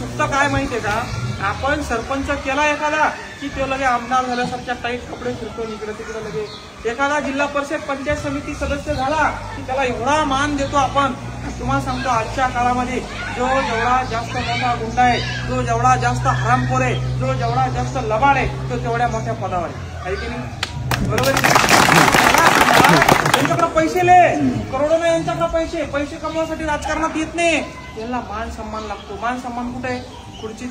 चुकतं काय माहितीये का, आपण सरपंच केला एखादा की तो लगे आमदार झाल्यासारख्या टाईट कपडे फिरतो इकडे तिकडे. लगे एखादा जिल्हा परिषद पंचायत समिती सदस्य झाला की त्याला एवढा मान देतो आपण. तुम्हाला सांगतो आजच्या काळामध्ये जो जेवढा जास्त मोठा गुंडा आहे, जो जेवढा जास्त हरामखोर आहे, जो जेवढा जास्त लबाड आहे, तो तेवढ्या मोठ्या पदावर आहे की नाही? बरोबर. यांच्याकडे पैसे ले करोडो नाही, यांच्याकडे पैसे कमवण्यासाठी राजकारणात येत नाही. यांना मान सन्मान लागतो. मान सन्मान कुठे आहे? खुर्चीत.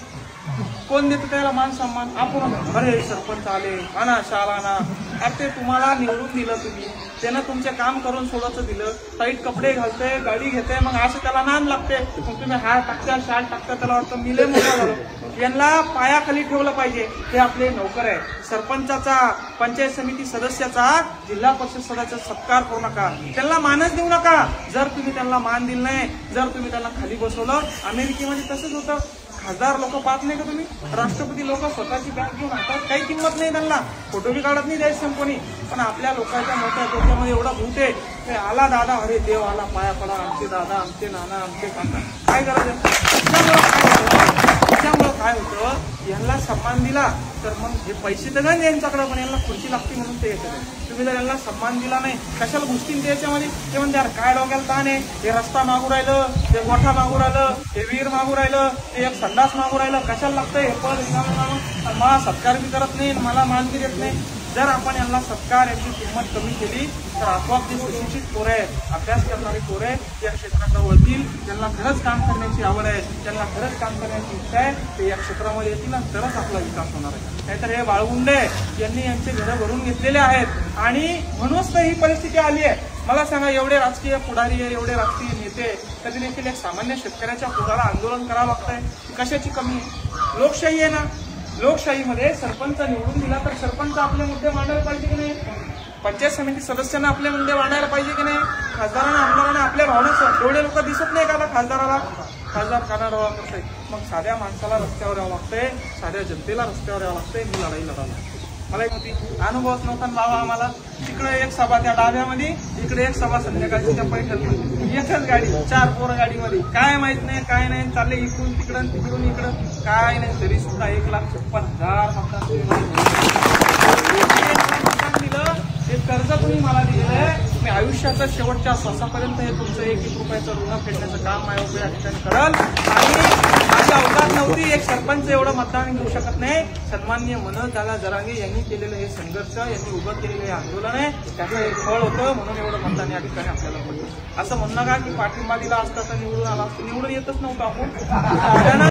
कोण देतो त्याला मान सन्मान? आपण. अरे सरपंच आले, आणा शाळा ना. अरे ते तुम्हाला निवडून दिलं, तुम्ही त्यानं तुमचे काम करून सोडायचं दिलं, टाईट कपडे घालते, गाडी घेते, मग असं त्याला नाम लागते. मग तुम्ही हार टाकता, शाल टाकता, त्याला वाटतं मिले मोठा झालो. यांना पायाखाली ठेवलं पाहिजे. हे आपले नोकर आहे. सरपंचाचा, पंचायत समिती सदस्याचा, जिल्हा परिषद सदस्याचा सत्कार करू नका, त्यांना मानच देऊ नका. जर तुम्ही त्यांना मान दिलं नाही, जर तुम्ही त्यांना खाली बसवलं, अमेरिकेमध्ये तसंच होतं. खासदार लोक पाहत नाही का तुम्ही? राष्ट्रपती लोक स्वतःची बॅग घेऊन हातात, काही किंमत नाही त्यांना, फोटो बी काढत नाही द्यायचं कोणी. पण आपल्या लोकांच्या मोठ्या डोक्यामध्ये एवढा भूत आहे, आला दादा, अरे देव आला, पाया पडा, आमचे दादा, आमचे नाना, आमचे काका. काय करायचं? त्याच्यामुळं काय होतं, यांना सन्मान दिला तर मग हे पैसे तर नाही यांच्याकडे, पण यांना खुर्ची लागते म्हणून ते येतं. तुम्ही जर यांना सन्मान दिला नाही, कशाला घुसतील ते याच्यामध्ये? ते म्हणते यार काय डोक्याला ताण आहे, हे रस्ता मागू राहिलं, ते गोठा मागू राहिलं, हे विहीर मागू राहिलं, ते एक संडास मागू राहिलं, कशाला लागतंय हे पद? मला सत्कार बी करत नाही, मला मान बी देत नाही. जर आपण यांना सत्कार, यांची किंमत कमी केली तर आपोआप जी सुशिक्षित पोरं आहेत, अभ्यास करणारी पोरं आहेत, या क्षेत्राकडे वळतील. त्यांना खरंच काम करण्याची आवड आहे, त्यांना खरंच काम करण्याची इच्छा आहे, ते या क्षेत्रामध्ये येतील आणि तरच आपला विकास होणार आहे. नाहीतर हे बाळगुंडे यांनी यांचे घरं भरून घेतलेले आहेत आणि म्हणूनच तर ही परिस्थिती आली आहे. मला सांगा, एवढे राजकीय पुढारी आहे, एवढे राजकीय नेते, कधी देखील एक सामान्य शेतकऱ्याच्या पोटाला आंदोलन करावं लागतंय. कशाची कमी आहे? लोकशाही आहे ना. लोकशाहीमध्ये सरपंच निवडून दिला तर सरपंच आपले मुद्दे मांडायला पाहिजे की नाही? पंचायत समिती सदस्यांना आपले मुद्दे मांडायला पाहिजे की नाही? खासदारांना, आमदारांना आपल्या भावना, एवढे लोक दिसत नाही का खासदाराला? खासदार कानाडोळा करतोय. मग साध्या माणसाला रस्त्यावर यावं लागतंय, साध्या जनतेला रस्त्यावर यावं लागतंय. मी लढाई लढायला मला होती, अनुभवच नव्हता बाबा आम्हाला. तिकडे एक सभा त्या डाब्यामध्ये, इकडे एक सभा संध्याकाळची त्या पैठणमध्ये, एकच गाडी, 4 पोरं गाडीमध्ये, काय माहित नाही, काय नाही, चालले इकडून तिकडं, तिकडून इकडं, काय नाही. तरी सुद्धा 1,56,000 मतदान दिलं. हे कर्ज तुम्ही मला दिलेलं, मी आयुष्याच्या शेवटच्या श्वासापर्यंत हे तुमचं 1-1 रुपयाचं ऋण फेडण्याचं काम माझ्या या ठिकाणी करल. आणि माझी अवकाश नव्हती, एक सरपंच एवढं मतदान घेऊ शकत नाही. सन्माननीय मनोजदादा जरांगे यांनी केलेलं हे संघर्ष, यांनी उभं केलेलं हे आंदोलन आहे, त्याचं एक फळ होतं, म्हणून एवढं मतदान या ठिकाणी आपल्याला पडलं. असं म्हणणं का की पाठिंबा दिला असता तर निवडून आला असतं? निवडून येतच नव्हतं आपण.